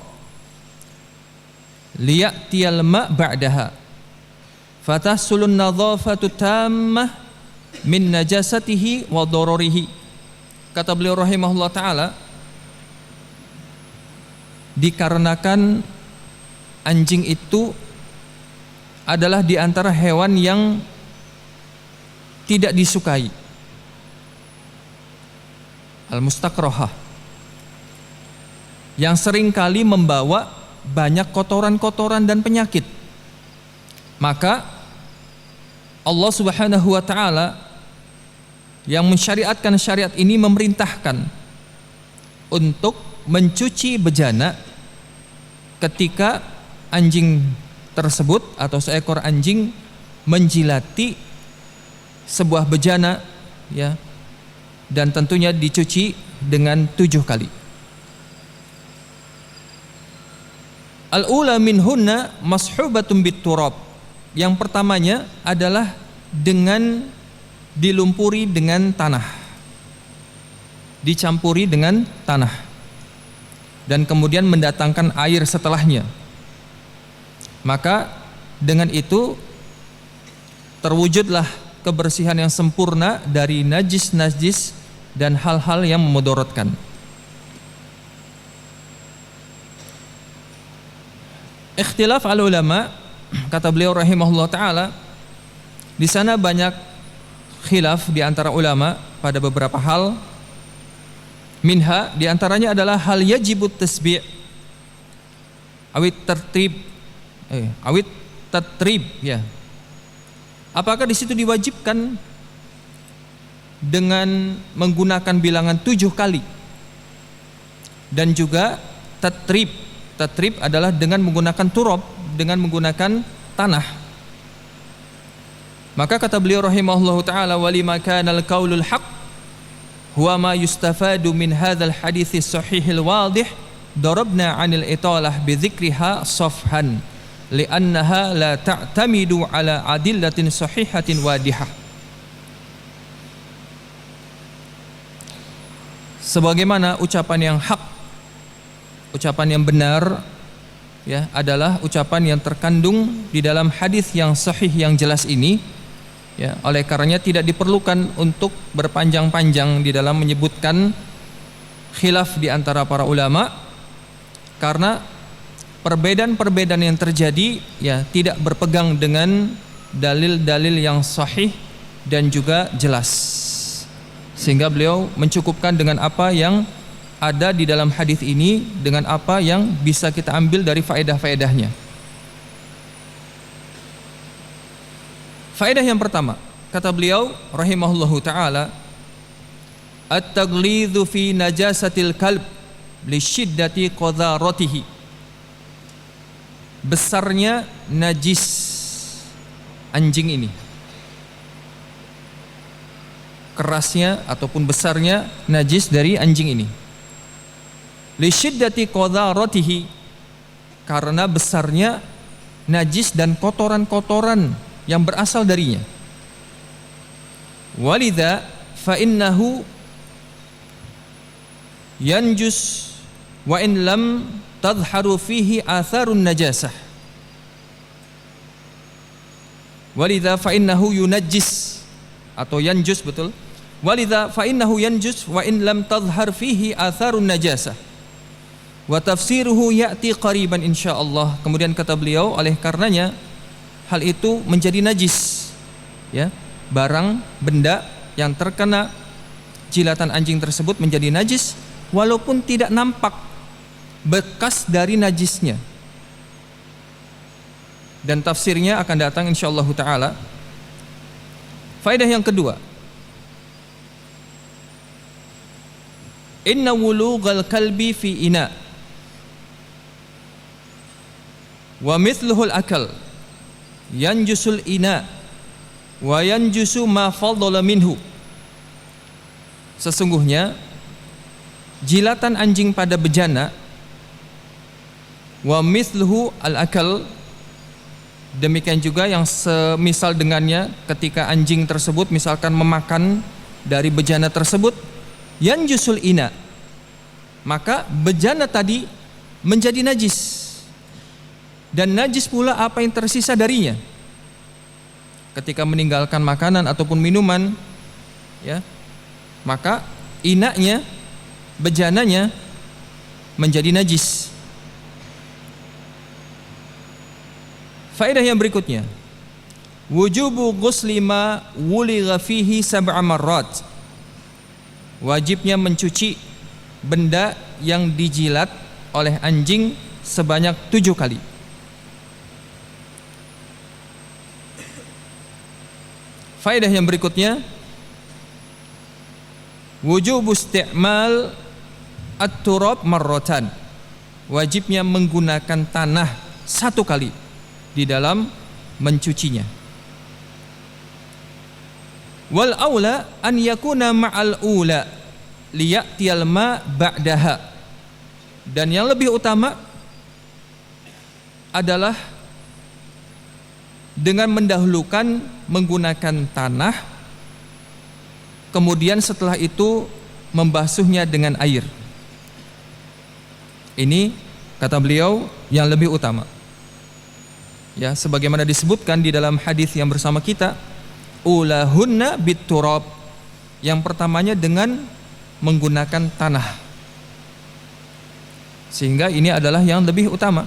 liya'tiyal ma' ba'daha fatahsulun nadhafatu tammah min najasatihi wa dararihi. Kata beliau rahimahullah ta'ala, dikarenakan anjing itu adalah di antara hewan yang tidak disukai, al-mustaqrahah, yang seringkali membawa banyak kotoran-kotoran dan penyakit. Maka Allah Subhanahu wa ta'ala yang mensyariatkan syariat ini memerintahkan untuk mencuci bejana ketika anjing tersebut atau seekor anjing menjilati sebuah bejana, ya, dan tentunya dicuci dengan 7 kali. Al-ula minhunna mashubatun bit turab. Yang pertamanya adalah dengan dilumpuri dengan tanah, dicampuri dengan tanah, dan kemudian mendatangkan air setelahnya. Maka dengan itu terwujudlah kebersihan yang sempurna dari najis-najis dan hal-hal yang memudaratkan. Ikhtilaf al-ulama, kata beliau rahimahullah ta'ala, di sana banyak khilaf di antara ulama pada beberapa hal. Minha, di antaranya adalah hal yajibut tasbih awit tatrib, ya. Apakah di situ diwajibkan dengan menggunakan bilangan 7 kali, dan juga tatrib. Tatrib adalah dengan menggunakan turab, dengan menggunakan tanah. Maka kata beliau rahimahullahu ta'ala, walima kana al-qaulul haq huwa ma yustafadu min hadzal hadits sahihil wadih darabna 'anil italah bi dzikriha safhan li'annaha la ta'tamidu 'ala adillatin sahihatin wadihah. Sebagaimana ucapan yang hak, ucapan yang benar ya adalah ucapan yang terkandung di dalam hadis yang sahih yang jelas ini ya, oleh karenanya tidak diperlukan untuk berpanjang-panjang di dalam menyebutkan khilaf di antara para ulama, karena perbedaan-perbedaan yang terjadi ya tidak berpegang dengan dalil-dalil yang sahih dan juga jelas, sehingga beliau mencukupkan dengan apa yang ada di dalam hadis ini dengan apa yang bisa kita ambil dari faedah-faedahnya. Faedah yang pertama, kata beliau rahimahullahu taala, at-taghlidhu fi najasatil kalb li syiddati qadharatihi. Besarnya najis anjing ini, kerasnya ataupun besarnya najis dari anjing ini. Li syiddati qadharatihi, karena besarnya najis dan kotoran-kotoran yang berasal darinya. Walidha fa innahu yanjus wa in lam tadhharu fihi atharun najasah. Walidha fa innahu yunajjis atau yanjus, betul. Walidha fa innahu yanjus wa in lam tadhhar fihi atharun najasah. Wa tafsiruhu ya'ti qariban insyaallah. Kemudian kata beliau, oleh karenanya hal itu menjadi najis ya, barang benda yang terkena jilatan anjing tersebut menjadi najis walaupun tidak nampak bekas dari najisnya. Dan tafsirnya akan datang insyaallah taala. Faedah yang kedua, inna wulughal kalbi fi ina wa mithluhul akal yanjusul ina wa yanjusu ma fadhala minhu. Sesungguhnya jilatan anjing pada bejana wa mithluhu al akal, demikian juga yang semisal dengannya ketika anjing tersebut misalkan memakan dari bejana tersebut, yanjusul ina, maka bejana tadi menjadi najis. Dan najis pula apa yang tersisa darinya ketika meninggalkan makanan ataupun minuman ya, maka inaknya, bejananya menjadi najis. Faedah yang berikutnya, wujubu ghusli ma wuligha fihi sab'a marrat. Wajibnya mencuci benda yang dijilat oleh anjing sebanyak 7 kali. Faedah yang berikutnya, wujubu isti'mal at-turab marratan. Wajibnya menggunakan tanah 1 kali di dalam mencucinya. Wal aula an yakuna ma'al ula liya'tiyal ma ba'daha. Dan yang lebih utama adalah dengan mendahulukan menggunakan tanah, kemudian setelah itu membasuhnya dengan air. Ini kata beliau yang lebih utama. Ya, sebagaimana disebutkan di dalam hadis yang bersama kita, ulahunna bitturab. Yang pertamanya dengan menggunakan tanah. Sehingga ini adalah yang lebih utama.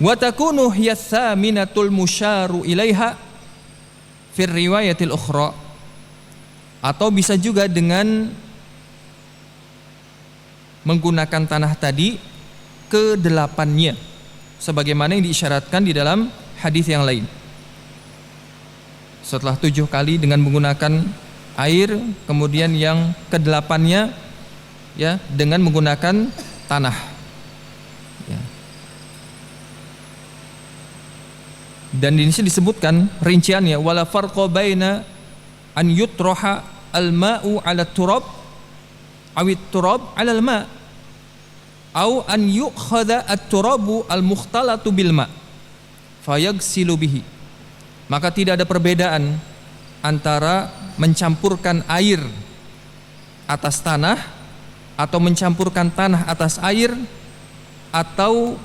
Wa takunu hiya tsaminatul musyaru ilaiha fi riwayatil ukhra. Atau bisa juga dengan menggunakan tanah tadi ke-8-nya, sebagaimana yang diisyaratkan di dalam hadis yang lain. Setelah 7 kali dengan menggunakan air, kemudian yang ke-8-nya ya dengan menggunakan tanah. Ya. Dan di sini disebutkan rinciannya, wala farqa baina an yutraha al-ma'u 'ala turab awit turab 'ala al-ma'. au an yu'khadha at-turabu al-mukhtalatu bil ma' fayaghsilu bihi. Maka tidak ada perbedaan antara mencampurkan air atas tanah atau mencampurkan tanah atas air atau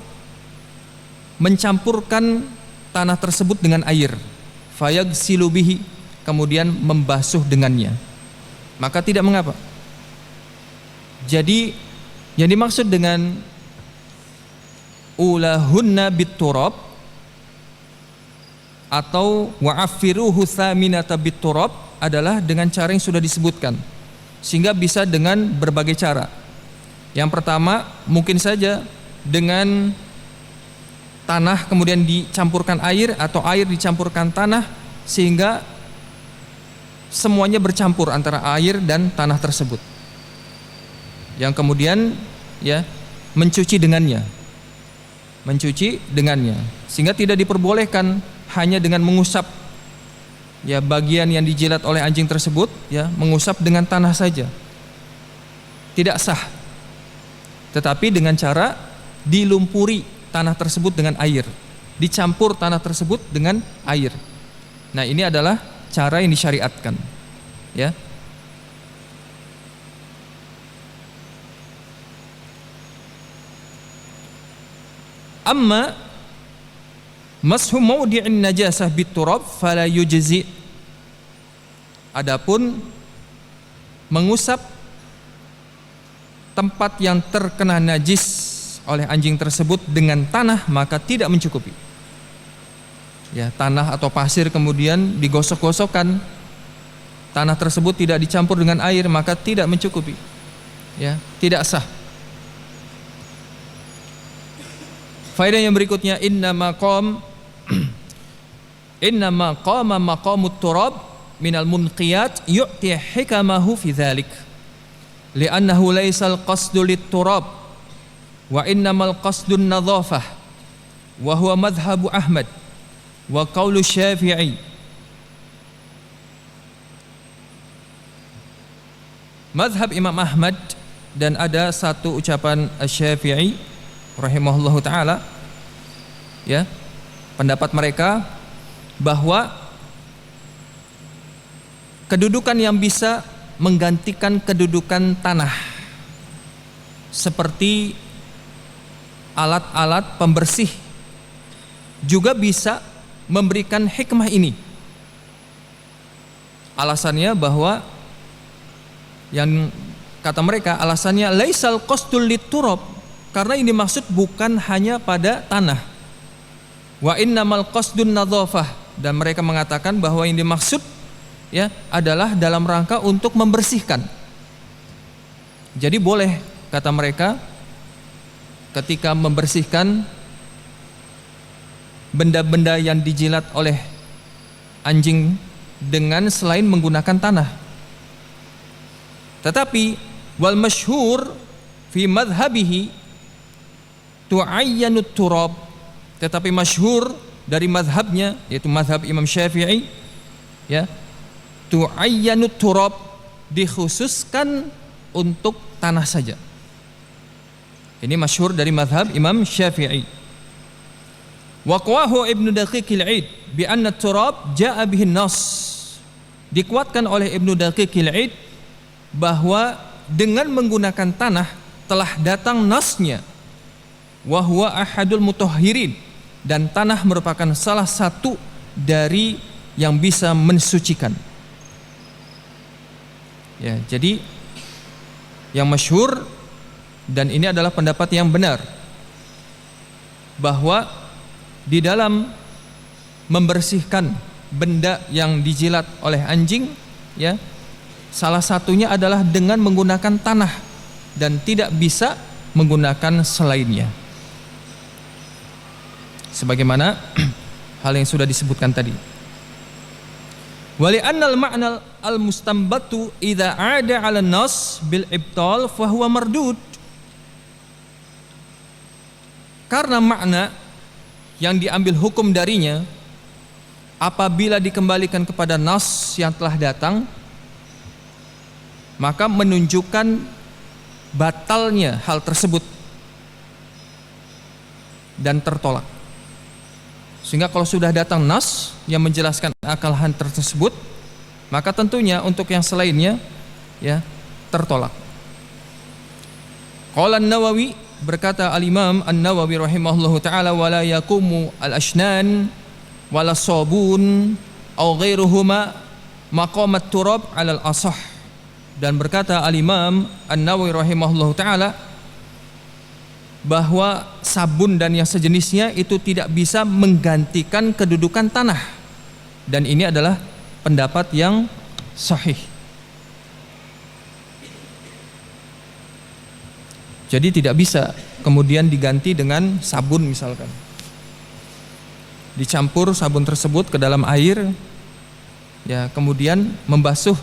mencampurkan tanah tersebut dengan air, fayaghsilu bihi, kemudian membasuh dengannya. Maka tidak mengapa. Jadi yang dimaksud dengan ulahunna biturab atau wa'affiruhu thaminata biturab adalah dengan cara yang sudah disebutkan, sehingga bisa dengan berbagai cara. Yang pertama mungkin saja dengan tanah kemudian dicampurkan air, atau air dicampurkan tanah, sehingga semuanya bercampur antara air dan tanah tersebut. Yang kemudian ya mencuci dengannya, sehingga tidak diperbolehkan hanya dengan mengusap ya bagian yang dijilat oleh anjing tersebut, ya mengusap dengan tanah saja, tidak sah. Tetapi dengan cara dilumpuri tanah tersebut dengan air, dicampur tanah tersebut dengan air. Nah, ini adalah cara yang disyariatkan, ya. Amma mashu mawdi'in najasah biturab fala yujzi. Adapun mengusap tempat yang terkena najis oleh anjing tersebut dengan tanah maka tidak mencukupi. Ya, tanah atau pasir kemudian digosok-gosokkan, tanah tersebut tidak dicampur dengan air maka tidak mencukupi. Ya, tidak sah. Faedah yang berikutnya, innama qama maqamut turab minal munqiyat yu'ti hikamahu fi dzalik li'annahu laysal qasdu lit turab wa innamal qasdun nadhafah wa huwa madhhabu Ahmad wa qaulu Syafi'i. Madhab Imam Ahmad, dan ada satu ucapan Syafi'i rahimahullahu ta'ala, ya, pendapat mereka bahwa kedudukan yang bisa menggantikan kedudukan tanah seperti alat-alat pembersih juga bisa memberikan hikmah ini. Alasannya bahwa yang kata mereka alasannya laisal qasdul liturab, karena ini maksud bukan hanya pada tanah. Wa innamal qasdun nadhafah, dan mereka mengatakan bahwa yang dimaksud ya adalah dalam rangka untuk membersihkan. Jadi boleh, kata mereka, ketika membersihkan benda-benda yang dijilat oleh anjing dengan selain menggunakan tanah. Tetapi wal masyhur fi madhhabihi tu'ayyanut turab, tetapi masyhur dari mazhabnya, yaitu mazhab Imam Syafi'i, ya, tu'ayyanut turab, dikhususkan untuk tanah saja. Ini masyhur dari mazhab Imam Syafi'i. Wa qawahu Ibnu Daqiqil 'Id bi anna turab ja'a bihi nas, dikuatkan oleh Ibnu Daqiqil 'Id bahwa dengan menggunakan tanah telah datang nasnya, wa huwa ahadul mutahhirin, dan tanah merupakan salah satu dari yang bisa mensucikan. Ya, jadi yang masyhur, dan ini adalah pendapat yang benar, bahwa di dalam membersihkan benda yang dijilat oleh anjing, ya, salah satunya adalah dengan menggunakan tanah dan tidak bisa menggunakan selainnya. Sebagaimana hal yang sudah disebutkan tadi. Wali annal ma'nal al-mustambatu idza 'ada 'ala nas bil ibtal fa huwa mardud. Karena makna yang diambil hukum darinya apabila dikembalikan kepada nas yang telah datang, maka menunjukkan batalnya hal tersebut, dan tertolak. Sehingga kalau sudah datang nas yang menjelaskan akal-hal tersebut, maka tentunya untuk yang selainnya ya tertolak. Qala An-Nawawi, berkata Al-Imam An-Nawawi rahimahullahu taala, wala yaqumu al-ashnan wala sabun aw ghairuhuma maqamat turab 'ala al-asah. Dan berkata Al-Imam An-Nawawi rahimahullahu taala bahwa sabun dan yang sejenisnya itu tidak bisa menggantikan kedudukan tanah, dan ini adalah pendapat yang sahih. Jadi tidak bisa kemudian diganti dengan sabun, misalkan dicampur sabun tersebut ke dalam air ya, kemudian membasuh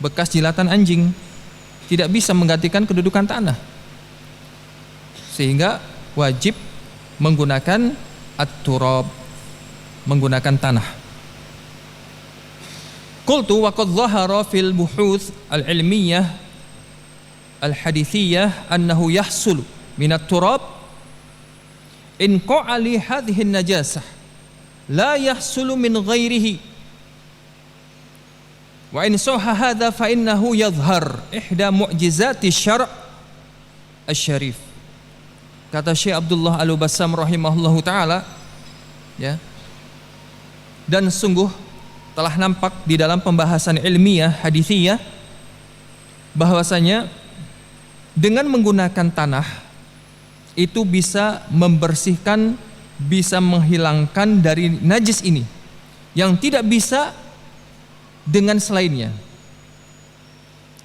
bekas jilatan anjing, tidak bisa menggantikan kedudukan tanah, sehingga wajib menggunakan at-turab, menggunakan tanah. Qultu wa qad dhahara fil buhuth al-ilmiyah al-hadithiyah annahu yahsulu min at-turab in qa'ali hadhihi an-najasah la yahsulu min ghairihi wa in sahha hadha fa innahu yadhhar ihda mu'jizati syar' asy-syarif. Kata Syekh Abdullah Al-Bassam rahimahullahu taala ya, dan sungguh telah nampak di dalam pembahasan ilmiah hadithiyah bahwasanya dengan menggunakan tanah itu bisa membersihkan, bisa menghilangkan dari najis ini yang tidak bisa dengan selainnya,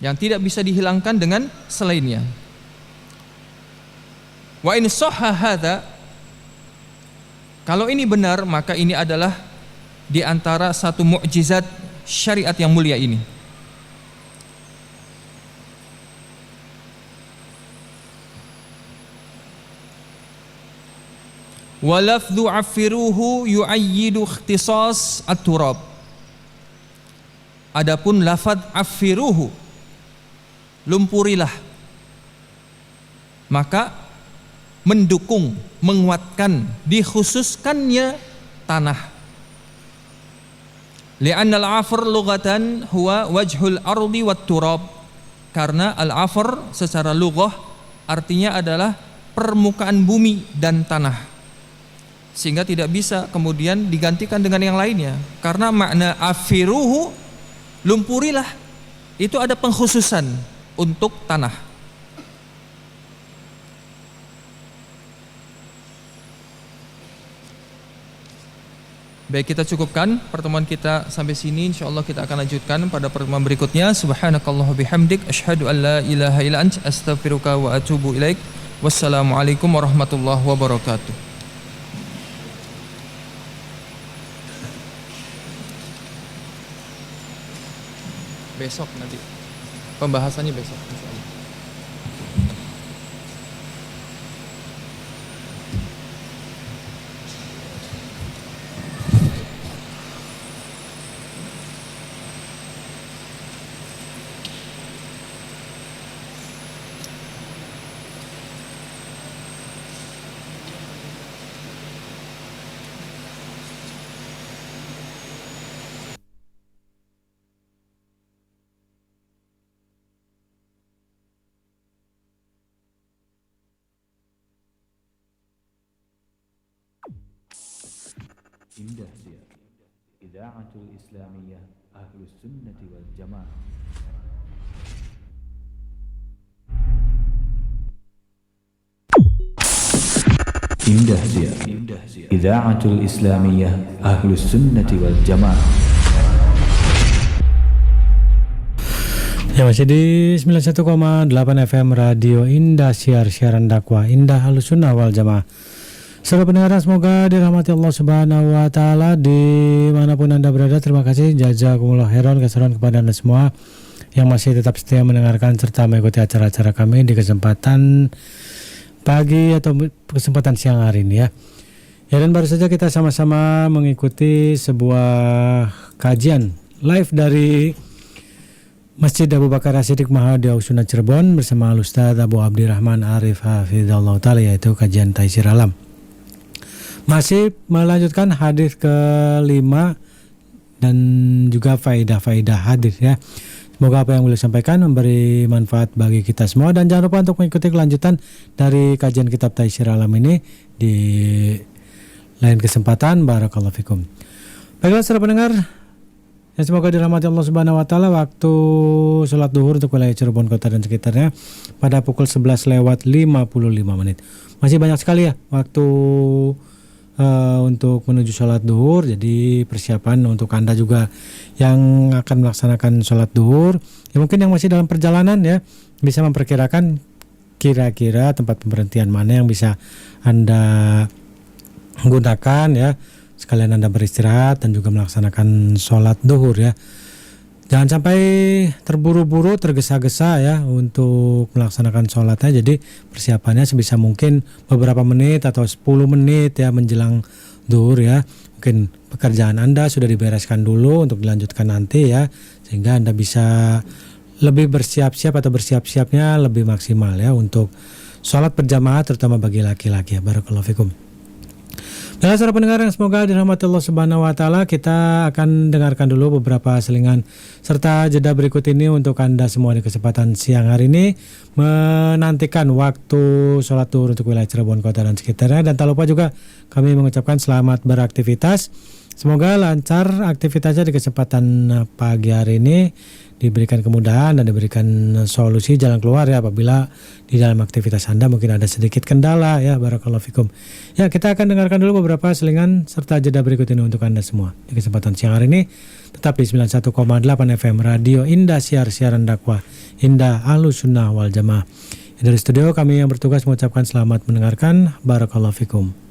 yang tidak bisa dihilangkan dengan selainnya. Wa in sahha hadza, kalau ini benar maka ini adalah di antara satu mukjizat syariat yang mulia ini. Wa lafdhu affiruhu yu'ayyidu ikhtisas at-turab. Adapun lafaz affiruhu, lumpurilah, maka mendukung, menguatkan dikhususkannya tanah. Li'anna al-'afr lughatan huwa wajhul ardi wat turab. Karena al-'afr secara lughah artinya adalah permukaan bumi dan tanah. Sehingga tidak bisa kemudian digantikan dengan yang lainnya. Karena makna afiruhu, lumpurilah, itu ada pengkhususan untuk tanah. Baik, kita cukupkan pertemuan kita sampai sini. Insyaallah kita akan lanjutkan pada pertemuan berikutnya. Subhanakallah bihamdik, asyhadu an la ilaha illa anta, astaghfiruka wa atubu ilaik. Wassalamualaikum warahmatullahi wabarakatuh. Besok nanti pembahasannya besok. Indah dia Idaatul Islamiyah Ahlus Sunnati wal Jamaah. Indah dia Idaatul Islamiyah Ahlus Sunnati wal Jamaah. Ya, masih di 91,8 FM Radio Indah, siaran dakwah Indah Ahlus Sunnah wal Jamaah. Saudara pendengar, semoga dirahmati Allah Subhanahu wa taala dimanapun Anda berada. Terima kasih, jazakumullah khairan, keseruan kepada Anda semua yang masih tetap setia mendengarkan serta mengikuti acara-acara kami di kesempatan pagi atau kesempatan siang hari ini ya. Ya, dan baru saja kita sama-sama mengikuti sebuah kajian live dari Masjid Abu Bakar As-Siddiq Mahadi Ausuna Cirebon bersama Al-Ustaz Abu Abdirrahman Arif Hafizallahu Ta'ala, yaitu kajian Taisir Alam. Masih melanjutkan hadis ke-5 dan juga faedah-faedah hadis ya. Semoga apa yang beliau sampaikan memberi manfaat bagi kita semua, dan jangan lupa untuk mengikuti kelanjutan dari kajian kitab Taisir Alam ini di lain kesempatan. Barakallahu fikum. Baiklah saudara pendengar, ya semoga dirahmati Allah Subhanahu wa taala, waktu sholat duhur untuk wilayah Cirebon kota dan sekitarnya pada pukul 11:55. Masih banyak sekali ya waktu untuk menuju sholat duhur. Jadi persiapan untuk Anda juga yang akan melaksanakan sholat duhur, ya mungkin yang masih dalam perjalanan ya, bisa memperkirakan kira-kira tempat pemberhentian mana yang bisa Anda gunakan ya, sekalian Anda beristirahat dan juga melaksanakan sholat duhur ya. Jangan sampai terburu-buru, tergesa-gesa ya untuk melaksanakan sholatnya. Jadi persiapannya sebisa mungkin beberapa menit atau 10 menit ya menjelang duhur ya. Mungkin pekerjaan Anda sudah dibereskan dulu untuk dilanjutkan nanti ya, sehingga Anda bisa lebih bersiap-siap atau bersiap-siapnya lebih maksimal ya untuk sholat berjamaah, terutama bagi laki-laki ya. Barakallahu fikum. Baiklah saudara pendengar yang semoga dirahmati Allah Subhanahu wa taala, kita akan dengarkan dulu beberapa selingan serta jeda berikut ini untuk Anda semua di kesempatan siang hari ini, menantikan waktu sholat duhur untuk wilayah Cirebon kota dan sekitarnya. Dan tak lupa juga kami mengucapkan selamat beraktivitas. Semoga lancar aktivitasnya di kesempatan pagi hari ini, diberikan kemudahan dan diberikan solusi jalan keluar ya apabila di dalam aktivitas Anda mungkin ada sedikit kendala ya. Barakallahu fikum. Ya, kita akan dengarkan dulu beberapa selingan serta jeda berikut ini untuk Anda semua di kesempatan siang hari ini. Tetap di 91,8 FM Radio Indah, siaran dakwah Indah Ahlussunnah wal Jamaah. Dari studio kami yang bertugas mengucapkan selamat mendengarkan. Barakallahu fikum.